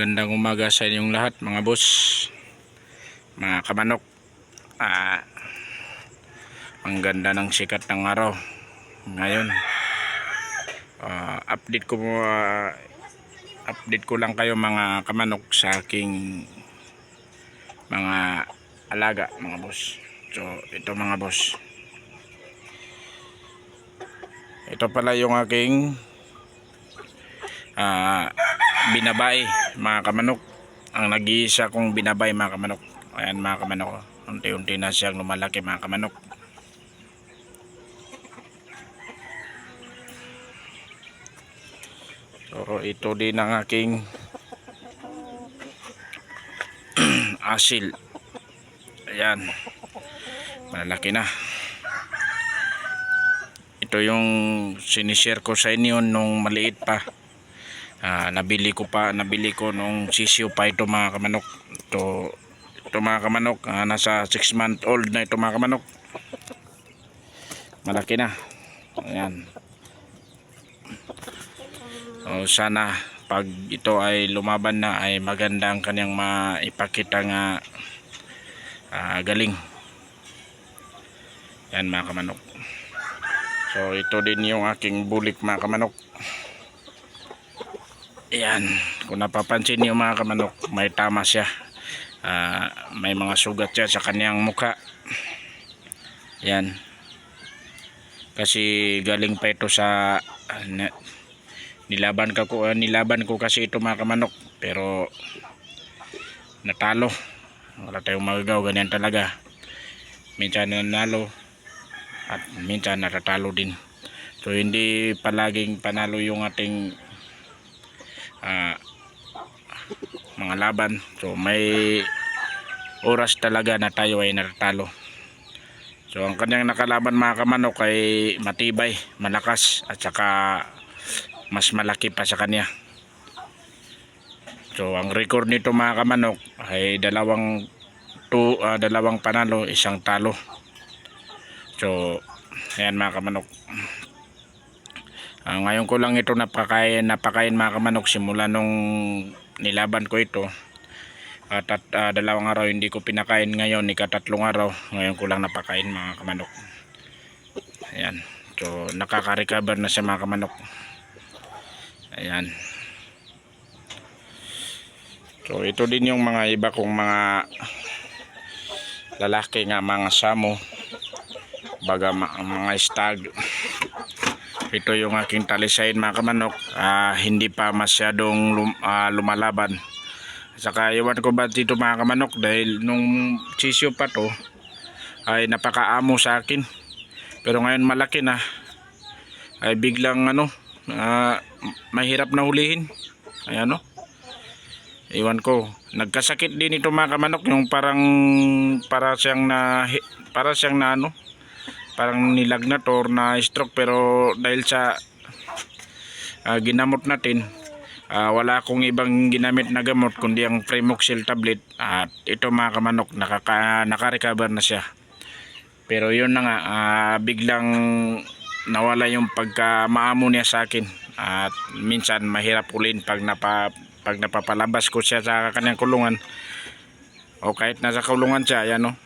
Magandang umaga sa inyong lahat mga boss, mga kamanok. Ang ganda ng sikat ng araw ngayon. Update ko lang kayo mga kamanok sa aking mga alaga mga boss. So ito mga boss, ito pala yung aking binabay mga kamanok. Ang nag-iisa kong binabay mga kamanok. Ayan mga kamanok, unti-unti na siyang lumalaki mga kamanok. So ito din ang aking asil. Ayan, malaki na. Ito yung sinishare ko sa inyo nung maliit pa. Nabili ko nung sisiyo pa ito mga kamanok. Ito mga kamanok, nasa 6 month old na ito mga kamanok. Malaki na. Ayan. So, sana pag ito ay lumaban na ay maganda ang kanyang maipakita nga galing. Yan mga kamanok. So ito din yung aking bulik mga kamanok. Ayan, kung napapansin niyo mga kamanok, may tama siya. May mga sugat siya sa kanyang mukha. Ayan. Kasi galing pa ito sa nilaban ko kasi ito mga kamanok, pero natalo. Wala tayong magagawa, ganyan talaga. Minsan nanalo at minsan natatalo din. So hindi palaging panalo yung ating mga laban. So may oras talaga na tayo ay natatalo. So ang kanyang nakalaban mga kamanok ay matibay, malakas, at saka mas malaki pa sa kanya. So ang record nito mga kamanok ay dalawang panalo, isang talo. So ayan mga kamanok. Ngayon ko lang ito napakain mga kamanok simula nung nilaban ko ito. At dalawang araw hindi ko pinakain, ngayon ikatatlong araw ngayon ko lang napakain mga kamanok. Ayan. So nakaka-recover na siya mga kamanok. Ayan. So ito din yung mga iba kong mga lalaki nga mga samo, baga mga stag. Ito yung aking talisayin mga kamanok. Hindi pa masyadong lumalaban. Saka iwan ko ba dito mga kamanok, dahil nung sisyo pa to ay napakaamo sa akin. Pero ngayon malaki na, ay biglang mahirap na hulihin. Ayan iwan ko. Nagkasakit din ito mga kamanok, yung parang nilagnat or na stroke, pero dahil sa ginamot natin, wala akong ibang ginamit na gamot kundi ang Primoxil tablet, at ito mga kamanok naka-recover na siya. Pero yun na nga, biglang nawala yung pagka-maamo niya sa akin, at minsan mahirap ulit pag napapalabas ko siya sa kanyang kulungan, o kahit nasa kulungan siya. Ayan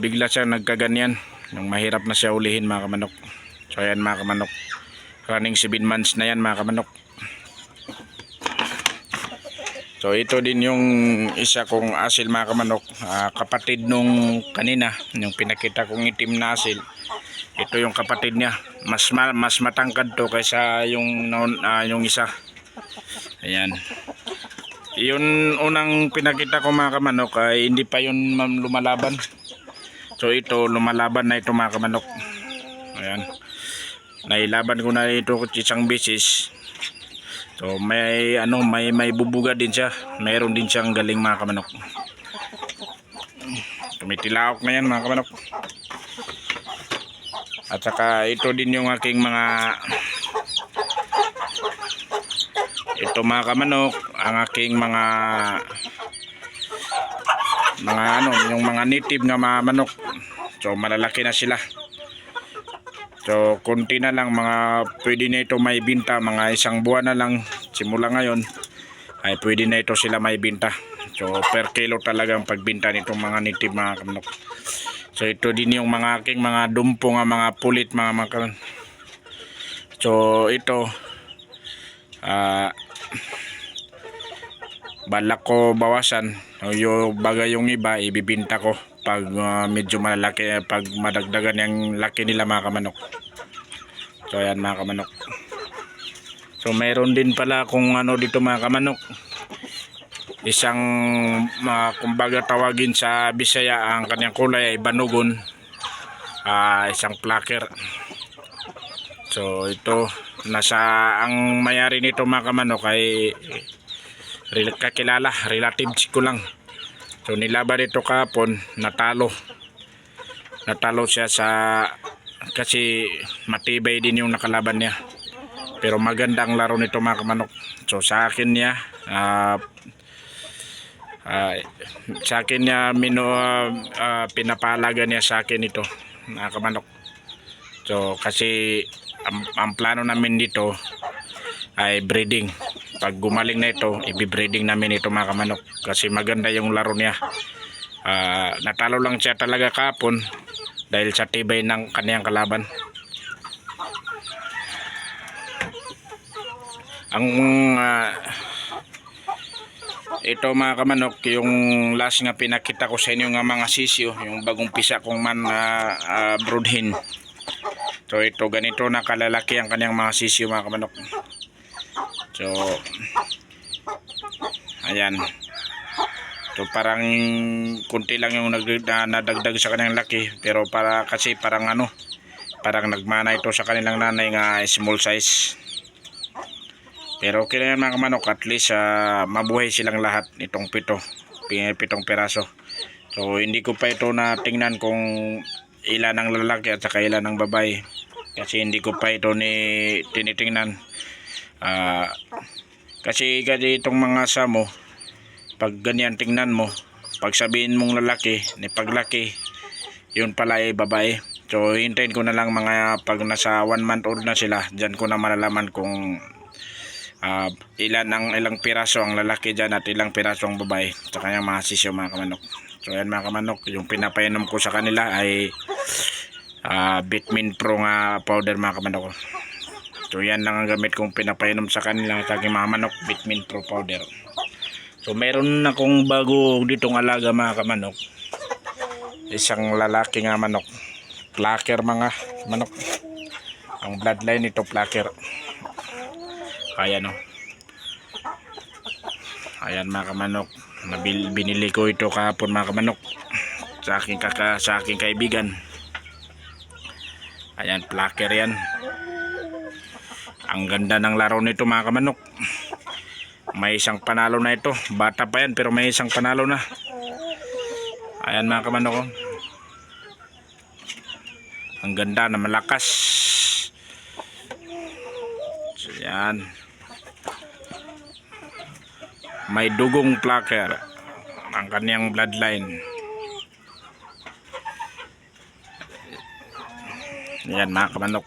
bigla siya nagkaganyan, nung mahirap na siya ulihin mga kamanok. So ayan mga kamanok, running 7 months na yan mga kamanok. So ito din yung isa kong asil mga kamanok, kapatid nung kanina, yung pinakita kong itim na asil. Ito yung kapatid niya, mas matangkad to kaysa yung isa. Ayan. Yun unang pinakita ko mga kamanok ay hindi pa yun lumalaban. So ito lumalaban na ito mga kamanok. Ayan. Nailaban ko na ito isang beses. So may bubuga din siya. Mayroon din siyang galing mga kamanok. Tumitilaok na yan mga kamanok. At saka ito din yung aking mga kamanok, ang aking mga yung mga native nga mga manok. So malalaki na sila. So konti na lang, pwede na ito may binta, mga 1 buwan na lang simula ngayon ay pwede na ito sila may binta. So per kilo talaga ang pagbinta nitong mga native mga kamanok. So ito din yung mga aking mga dumpo nga mga pulit mga kamanok. So ito balak ko bawasan. So, yung bagay yung iba ibibinta ko pag medyo malalaki, pag madagdagan yung laki nila mga kamanok. So ayan mga kamanok. So mayroon din pala kung ano dito mga kamanok, isang kumbaga tawagin sa Bisaya, ang kanyang kulay ay banugon, isang plaker. So ito ang mayari nito mga kamanok ay kakilala, relatives ko lang. So nilaban ito kahapon, natalo siya kasi matibay din yung nakalaban niya. Pero maganda ang laro nito mga kamanok. So sa akin niya pinapalaga niya sa akin ito mga kamanok. So kasi ang plano namin dito ay breeding. Pag gumaling na ito, i-breeding namin ito mga kamanok. Kasi maganda yung laro niya. Natalo lang siya talaga kahapon dahil sa tibay ng kaniyang kalaban. Ito mga kamanok, yung last nga pinakita ko sa inyo nga mga sisyo, yung bagong pisa kong broodhen. So ito ganito na kalalaki ang kanyang mga sisyo mga kamanok. So ayan. So parang kunti lang yung nadagdag sa kanyang laki, pero kasi parang nagmana ito sa kanilang nanay nga small size. Pero okay na yan mga kamanok, at least mabuhay silang lahat itong pitong piraso. So hindi ko pa ito natingnan kung ilan ang lalaki at saka ilan ang babae, kasi hindi ko pa ito tinitingnan. Kasi itong mga samo, pag ganyan tingnan mo, pag sabihin mong lalaki, paglaki yun pala ay babae. So hintayin ko na lang pag nasa 1 month old na sila, dyan ko na malalaman kung ilang piraso ang lalaki dyan at ilang piraso ang babae sa kanyang mga sisyo mga kamanok. So ayan mga kamanok, yung pinapainom ko sa kanila ay Vitamin Pro nga powder mga kamanok. So yan lang ang gamit kong pinapainom sa kanila sa aking mga manok, Vitamin Pro powder. So meron akong bago ditong alaga mga kamanok, isang lalaki nga manok, plaker mga manok. Ang bloodline nito plaker. Ayan ayan mga kamanok, binili ko ito kahapon mga kamanok sa aking kaibigan. Ayan, plaker yan. Ang ganda ng laro nito mga kamanok. May isang panalo na ito, bata pa yan pero may isang panalo na. Ayan mga kamanok, ang ganda na malakas. So yan, may dugong plaker ang kaniyang bloodline. Yan mga kamanok.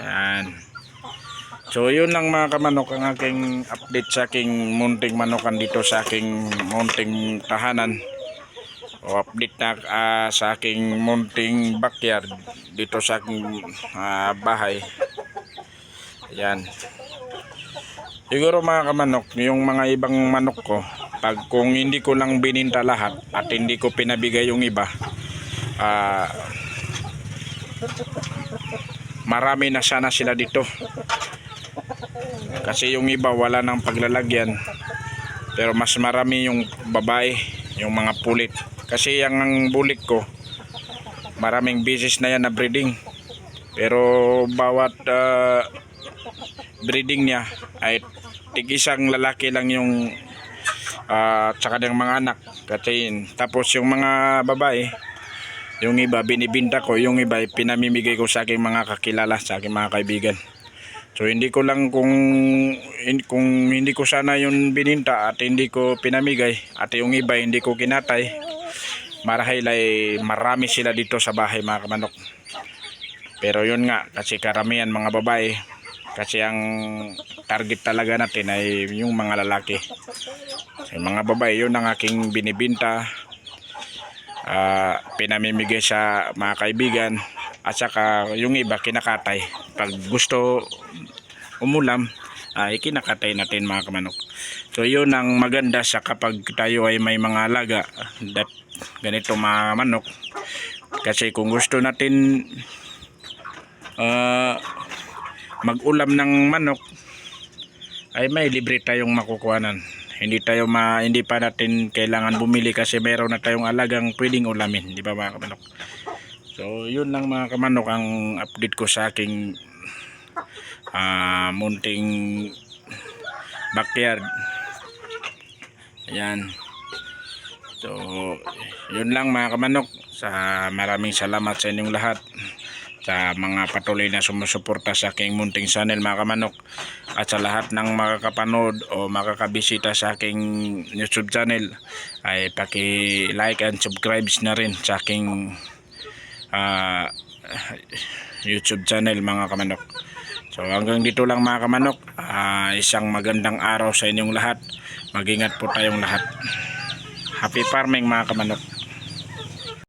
Yan. So yun lang mga kamanok ang aking update sa aking munting manokan dito sa aking munting tahanan, o update na sa aking munting backyard dito sa aking bahay. Yan. Siguro mga kamanok, yung mga ibang manok ko, kung hindi ko lang bininta lahat at hindi ko pinabigay yung iba, marami na sana sila dito. Kasi yung iba wala nang paglalagyan, pero mas marami yung babae, yung mga pulit. Kasi ang bulik ko, maraming beses na yan na breeding, pero bawat breeding niya ay tig-isang lalaki lang yung sa kanyang mga anak. Tapos yung mga babae, yung iba binibinta ko, yung iba pinamimigay ko sa aking mga kakilala, sa aking mga kaibigan. So hindi ko lang kung hindi ko sana yung bininta at hindi ko pinamigay at yung iba hindi ko kinatay, marahil ay marami sila dito sa bahay mga kamanok. Pero yun nga, kasi karamihan mga babae, Kasi ang target talaga natin ay yung mga lalaki. Yung mga babae, yun ang aking binibinta. Pinamimigay sa mga kaibigan. At saka yung iba kinakatay. Pag gusto umulam, ay kinakatay natin mga kamanok. So yun ang maganda sa kapag tayo ay may mga alaga. Ganito mga manok. Kasi kung gusto natin mag-ulam ng manok, ay may libre tayong makukuhanan. Hindi pa natin kailangan bumili kasi meron na tayong alagang pwedeng ulamin, di ba mga kamanok? So yun lang mga kamanok ang update ko sa aking munting backyard. Ayan. So yun lang mga kamanok. Maraming salamat sa inyong lahat sa mga patuloy na sumusuporta sa aking munting channel mga kamanok, at sa lahat ng makakapanood o makakabisita sa aking YouTube channel ay paki-like and subscribe na rin sa aking YouTube channel mga kamanok. So hanggang dito lang mga kamanok. Isang magandang araw sa inyong lahat. Mag-ingat po tayong lahat. Happy farming mga kamanok.